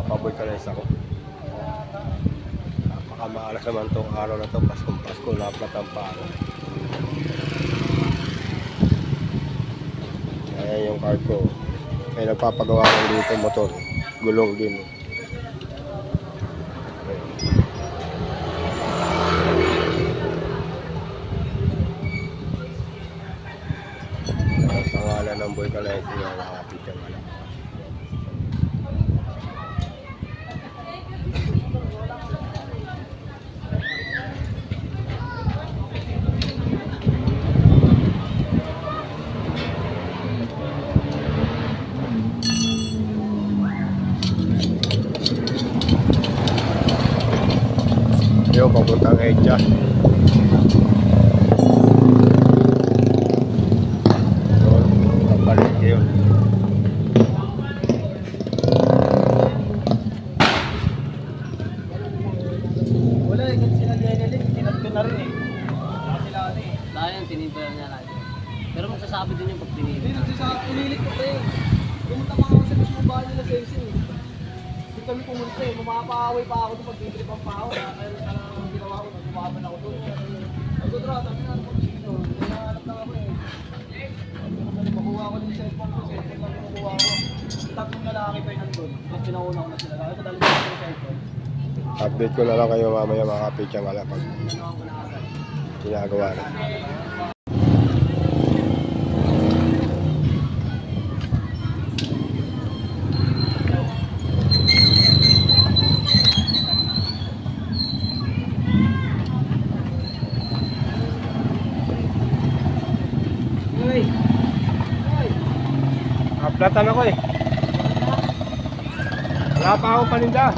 Nagpa-vulcanize ako. Napakamaalas naman itong araw na ito. Pasko, laplat ang paro. Ayan yung card ko. Ay nagpapagawa ko dito motor. Gulong din. Ang pangalan ng vulcanize yung nakapit yung alam. Yung papuntang Edja. Yun, kapalit yun. Wala eh, kasi sila Jenelik, tinagto na rin eh. Sila eh. Dahil tinibayan niya natin. Pero magsasabi din yung pag pinili. Hindi nagsasabi, pinilit ko eh. Pumunta pa ako sa mismo bahay nila Sensei eh. Hindi kami pumunta eh, mamapaaway pa ako doon pag titripang pa ako. Kaya ang ginawa ko, nagbumaban ako doon. Ay ko dra, sabi nga ano kung sino. Hinahanap lang ako eh. Makuha ko din yung cellphone ko, cellphone lang makuha ko. Tatlong lalaki pa yun nandun. Tapos pinauna ko na sila. Kaya dahil ko yung cellphone. Update ko na lang kayo mamaya mga kapit yung alam pag ginagawa na. Aplatan ako eh. Wala pa akong paninda.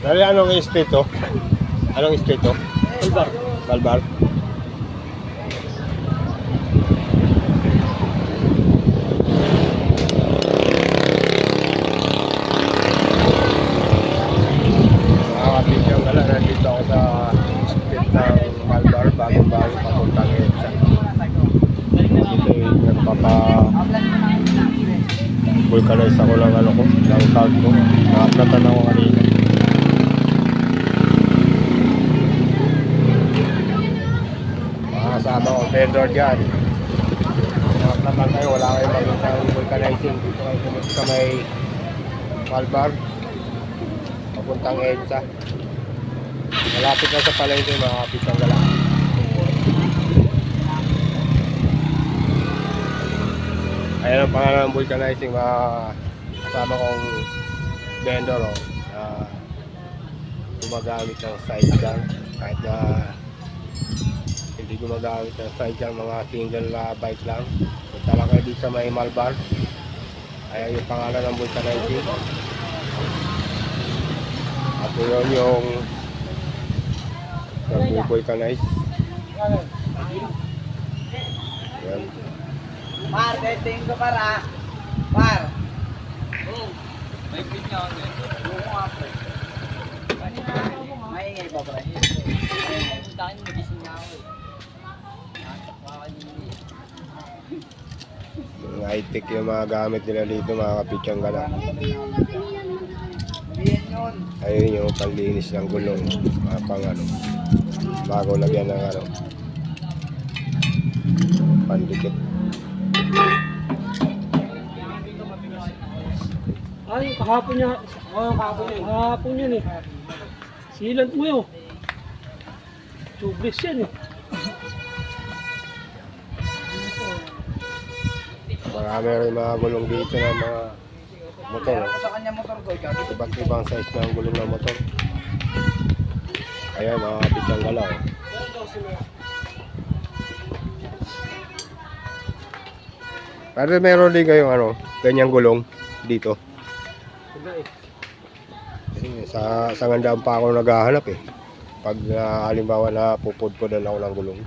Dari anong street to? Anong street to? Balbar. Balbar. Nakakapit yung gala. Nandito ako sa street ng Balbar. Bagong-bago papuntang EDSA. Dito yung nagpapa-vulcanize ako ng ano ko. Ng card ko. Nakaplatan ako kanina. vendor dyan. Hanap naman kayo, wala kayong makita ng vulcanizing. Dito kayo pumunta sa may Malbar. Papuntang EDSA. Malapit na sa palengke, makakapit ang gala. Ayan ang pangalan ng vulcanizing, mga kasama kong vendor gumagamit ng side gun. Kahit na hindi gumagamit ng side gun, mga single na bike lang. Punta lang kayo dito sa may Malbar. Ayan yung pangalan ng vulcanizing. At yun yung nag-vulcanize. Ayan. Par, testing ko para. Par. May pinya ako. Maingay pa ba? Tayo nagising na ako eh. Yung high-tech yung mga gamit nila dito, mga kapitsang gala. Ayun yung panlinis ng gulong, mga pang ano, bago lagyan ng ano, pandikit. Ay, kahapon niya. Kahapon yan eh. Sealant mo yun. Tubeless yan eh. Marami rin mga gulong dito ng mga motor. Sa kanya motor ko, ikaw. Iba't ibang size ng gulong ng motor. Ayan, mga kapitsang galaw. Pero meron din kayong ano, ganyang gulong dito. Kasi sa ngandaan pa ako naghahanap eh. Pag halimbawa na pupudpudan ako ng gulong.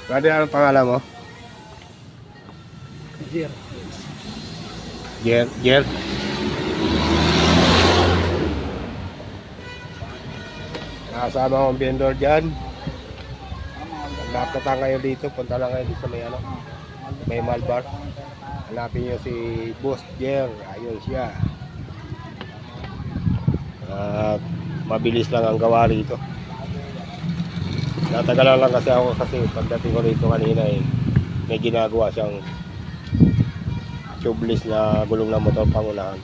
Brother, anong pangalan mo? Jer. Jer. Nakasama akong vendor dyan. Napatan kayo dito, punta lang kayo dito sa may ano, may Malbar. Hanapin nyo si Boss Jer, ayun siya. Mabilis lang ang gawa rito. Natagalan lang kasi ako kasi pagdating ko rito kanina eh, may ginagawa siyang tubeless na gulong ng motor pangunahan.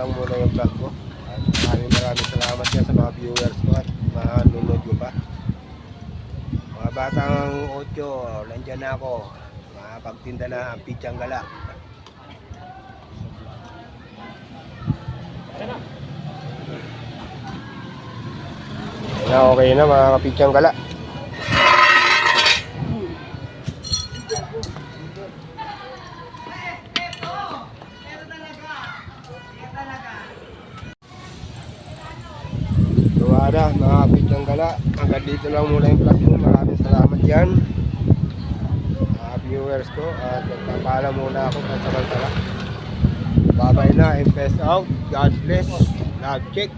Muna yung vlog ko at maraming salamat yan sa mga viewers ko at mga nunod ko pa. Mga batang 8, nandyan na ako, makapagtinda na ang pitsang gala. Okay na mga kapitsang gala. Ada mga kapitsang gala, hanggang dito lang muna yung vlog mo. Maraming salamat dyan mga viewers ko at nagpapaalam muna ako pansamantala. Bye bye na and peace out. God bless. Love check.